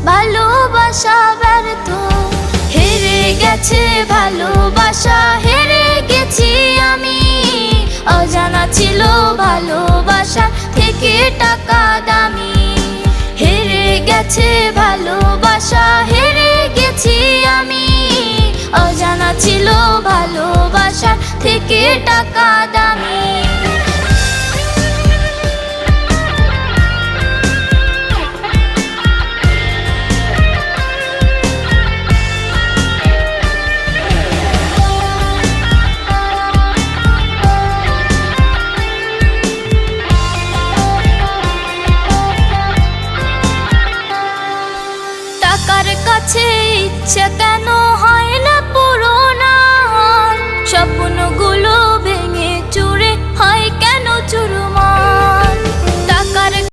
ভালোবাসা ব্যর্থ, হেরে গেছে ভালোবাসা, হেরে গেছি আমি। অজানা ছিল ভালোবাসা থেকে টাকা দামি, হেরে গেছে ভালোবাসা, হেরে গেছি আমি। অজানা ছিল ভালোবাসা থেকে টাকা দামি। টাকার কাছে ইচ্ছে